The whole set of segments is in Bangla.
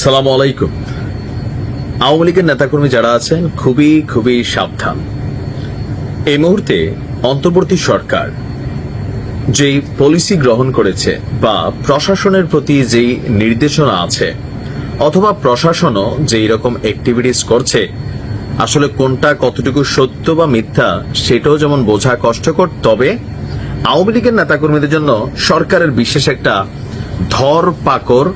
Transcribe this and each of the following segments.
সালামু আলাইকুম। আওয়ামী লীগের নেতাকর্মী যারা আছেন খুবই খুবই সাবধান। এই মুহূর্তে অন্তর্বর্তী সরকার যেই পলিসি গ্রহণ করেছে বা প্রশাসনের প্রতি যেই নির্দেশনা আছে অথবা প্রশাসনও যেই রকম অ্যাক্টিভিটিস করছে, আসলে কোনটা কতটুকু সত্য বা মিথ্যা সেটাও যেমন বোঝা কষ্টকর, তবে আওয়ামী লীগের নেতাকর্মীদের জন্য সরকারের বিশেষ একটা ধরপাকড়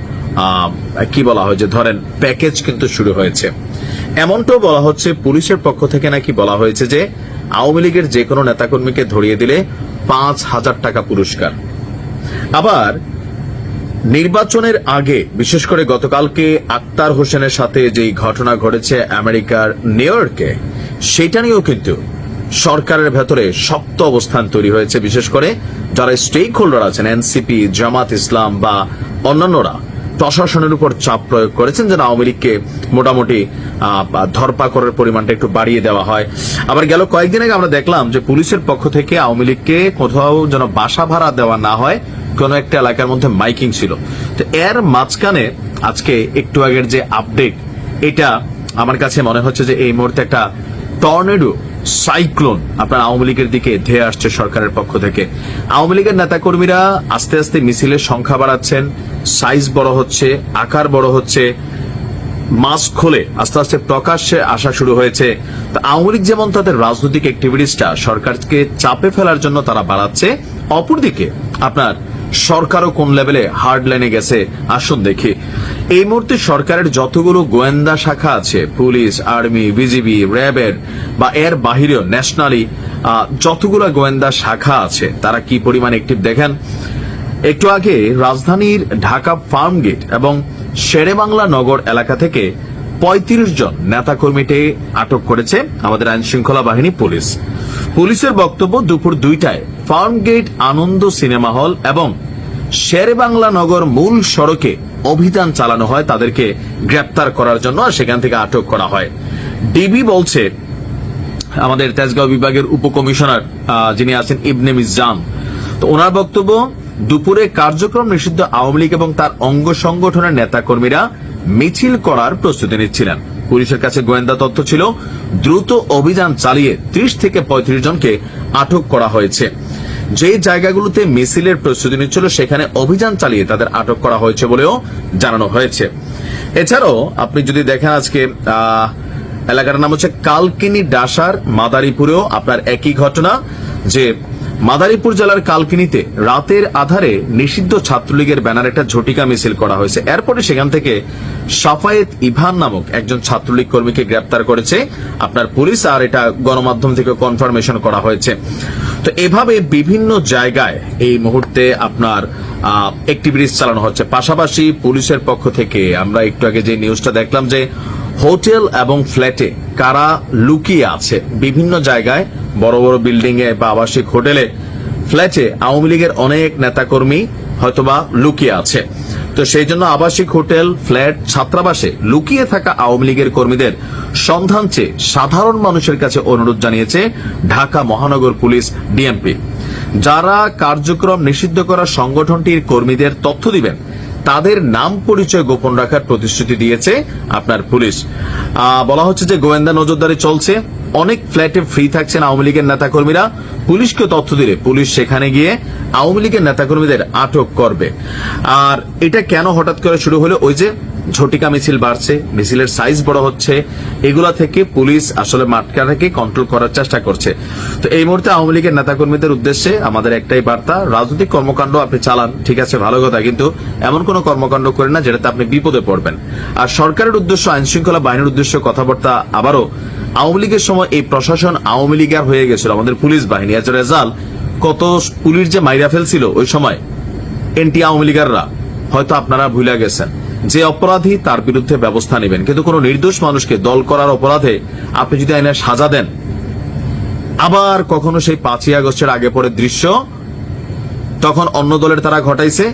কি বলা হয় যে ধরেন প্যাকেজ কিন্তু শুরু হয়েছে। এমনটাও বলা হচ্ছে পুলিশের পক্ষ থেকে নাকি বলা হয়েছে যে আওয়ামী লীগের যে কোনো নেতাকর্মীকে ধরিয়ে দিলে 5,000 টাকা পুরস্কার। আবার নির্বাচনের আগে বিশেষ করে গতকালকে আক্তার হোসেনের সাথে যেই ঘটনা ঘটেছে আমেরিকার নিউ ইয়র্কে, সেটা নিয়েও কিন্তু সরকারের ভেতরে শক্ত অবস্থান তৈরি হয়েছে। বিশেষ করে যারা স্টেক হোল্ডার আছেন, এনসিপি, জামাত ইসলাম বা অন্যান্যরা প্রশাসনের উপর চাপ প্রয়োগ করেছেন যেন আওয়ামী লীগকে মোটামুটি ধরপাকড়ের পরিমাণটা একটু বাড়িয়ে দেওয়া হয়। আবার গেল কয়েকদিন আগে আমরা দেখলাম যে পুলিশের পক্ষ থেকে আওয়ামী লীগকে কোথাও যেন বাসা ভাড়া দেওয়া না হয়, কোন একটা এলাকার মধ্যে মাইকিং ছিল। তো এর মাঝখানে আজকে একটু আগের যে আপডেট, এটা আমার কাছে মনে হচ্ছে যে এই মুহূর্তে একটা টর্নেডো সাইক্লোন আপনার আওয়ামী লীগের দিকে ধেয়ে আসছে সরকারের পক্ষ থেকে। আওয়ামী লীগের নেতাকর্মীরা আস্তে আস্তে মিছিলের সংখ্যা বাড়াচ্ছেন, সাইজ বড় হচ্ছে, আকার বড় হচ্ছে, মাস্ক খুলে আস্তে আস্তে প্রকাশ্যে আসা শুরু হয়েছে। তো আওয়ামী লীগ যেমন তাদের রাজনৈতিক অ্যাক্টিভিটিসটা সরকারকে চাপে ফেলার জন্য তারা বাড়াচ্ছে, অপরদিকে আপনার সরকারও কোন লেভেলে হার্ড লাইনে গেছে আসুন দেখি। এই মুহূর্তে সরকারের যতগুলো গোয়েন্দা শাখা আছে, পুলিশ, আর্মি, বিজিবি, র্যাবের বা এর বাহিরেও ন্যাশনালি যতগুলো গোয়েন্দা শাখা আছে তারা কি পরিমাণ অ্যাক্টিভ দেখেন। একটু আগে রাজধানীর ঢাকা ফার্ম গেট এবং শেরেবাংলা নগর এলাকা থেকে 35 জন নেতাকর্মীকে আটক করেছে আমাদের আইন শৃঙ্খলা বাহিনী পুলিশ। পুলিশের বক্তব্য দুপুর 2টায় ফার্ম গেট আনন্দ সিনেমা হল এবং শেরেবাংলা নগর মূল সড়কে অভিযান চালানো হয় তাদেরকে গ্রেপ্তার করার জন্য, আর সেখান থেকে আটক করা হয়। ডিবি বলছে, আমাদের তেজগাঁও বিভাগের উপকমিশনার যিনি আছেন ইবনে মিজান, তো ওনার বক্তব্য, দুপুরে কার্যক্রম নিষিদ্ধ আওয়ামী লীগ এবং তার অঙ্গ সংগঠনের নেতাকর্মীরা মিছিল করার প্রস্তুতি নিচ্ছিলেন। পুলিশের কাছে গোয়েন্দা তথ্য ছিল, দ্রুত অভিযান চালিয়ে 30 থেকে 35 জনকে আটক করা হয়েছে। যে জায়গাগুলোতে মিছিলের প্রস্তুতি নিচ্ছিল সেখানে অভিযান চালিয়ে তাদের আটক করা হয়েছে বলেও জানানো হয়েছে। এছাড়াও আপনি যদি দেখেন আজকে এলাকার নাম হচ্ছে কালকিনি ডাসার মাদারীপুরেও আপনার একই ঘটনা, যে মাদারীপুর জেলার কালকিনিতে রাতের আধারে নিষিদ্ধ ছাত্রলীগের ব্যানার একটা ঝটিকা মিছিল করা হয়েছে। এরপরে সেখান থেকে সাফায়েত ইভান নামক একজন ছাত্রলীগ কর্মীকে গ্রেপ্তার করেছে আপনার পুলিশ, আর এটা গণমাধ্যম থেকে কনফার্মেশন করা হয়েছে। তো এভাবে বিভিন্ন জায়গায় এই মুহূর্তে আপনার অ্যাক্টিভিটিস চালানো হচ্ছে। পাশাপাশি পুলিশের পক্ষ থেকে আমরা একটু আগে যে নিউজটা দেখলাম যে হোটেল এবং ফ্ল্যাটে কারা লুকিয়ে আছে, বিভিন্ন জায়গায় বড় বড় বিল্ডিং এ বা আবাসিক হোটেলে, ফ্ল্যাটে আওয়ামী লীগের অনেক নেতাকর্মী হয়তোবা লুকিয়ে আছে। তো সেই জন্য আবাসিক হোটেল, ফ্ল্যাট, ছাত্রাবাসে লুকিয়ে থাকা আওয়ামী লীগের কর্মীদের সন্ধান চেয়ে সাধারণ মানুষের কাছে অনুরোধ জানিয়েছে ঢাকা মহানগর পুলিশ ডিএমপি। যারা কার্যক্রম নিষিদ্ধ করা সংগঠনটির কর্মীদের তথ্য দিবেন তাদের নাম পরিচয় গোপন রাখার প্রতিশ্রুতি দিয়েছে আপনার পুলিশ। বলা হচ্ছে যে গোয়েন্দা নজরদারি চলছে, অনেক ফ্ল্যাটে ফ্রি থাকছেন আওয়ামী লীগের নেতাকর্মীরা। পুলিশকে তথ্য দিলে পুলিশ সেখানে গিয়ে আওয়ামী লীগের নেতাকর্মীদের আটক করবে। আর এটা কেন হঠাৎ করে শুরু হলো, ওই যে ঝটিকা মিছিল বাড়ছে, মিছিলের সাইজ বড় হচ্ছে, এগুলা থেকে পুলিশ আসলে মাঠটাকে কন্ট্রোল করার চেষ্টা করছে। তো এই মুহূর্তে আওয়ামী লীগের নেতাকর্মীদের উদ্দেশ্যে আমাদের একটাই বার্তা, রাজনৈতিক কর্মকাণ্ড আপনি চালান, ঠিক আছে, ভালো কথা, কিন্তু এমন কোন কর্মকাণ্ড করেন না যেটাতে আপনি বিপদে পড়বেন। আর সরকারের উদ্দেশ্য, আইন শৃঙ্খলা বাহিনীর উদ্দেশ্য কথাবার্তা আবারও আওয়ামী লীগের সময় এই প্রশাসন আওয়ামী লীগের হয়ে গেছিল, আমাদের পুলিশ বাহিনী এজ এ রেজাল্ট কত পুলিশ যে মাইরা ফেলছিল ওই সময় এনটি আওয়ামী লীগাররা, হয়তো আপনারা ভুলে গেছেন। যে অপরাধী তার বিরুদ্ধে ব্যবস্থা নেবেন, কিন্তু কোন নির্দোষ মানুষকে দল করার অপরাধে আপনি যদি আইনের সাজা দেন, আবার কখনো সেই 5ই আগস্টের আগে পরে দৃশ্য তখন অন্য দলের তারা ঘটাইছে,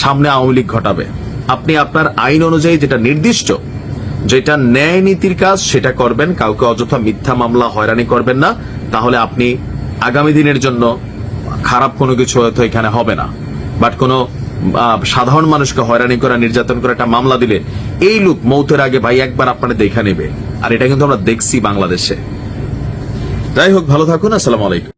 সামনে আওয়ামী লীগ ঘটাবে। আপনি আপনার আইন অনুযায়ী যেটা নির্দিষ্ট, যেটা ন্যায় নীতির কাজ সেটা করবেন, কাউকে অযথা মিথ্যা মামলা হয়রানি করবেন না, তাহলে আপনি আগামী দিনের জন্য খারাপ কোনো কিছু হয়তো এখানে হবে না। বাট কোনো সাধারণ মানুষকে হয়রানি করা, নির্যাতন করা একটা মামলা দিলে এই লোক মৌতের আগে ভাই একবার আপনারা দেখা নেবে। আর এটা কিন্তু আমরা দেখছি বাংলাদেশে। যাই হোক, ভালো থাকুন। আসসালামু আলাইকুম।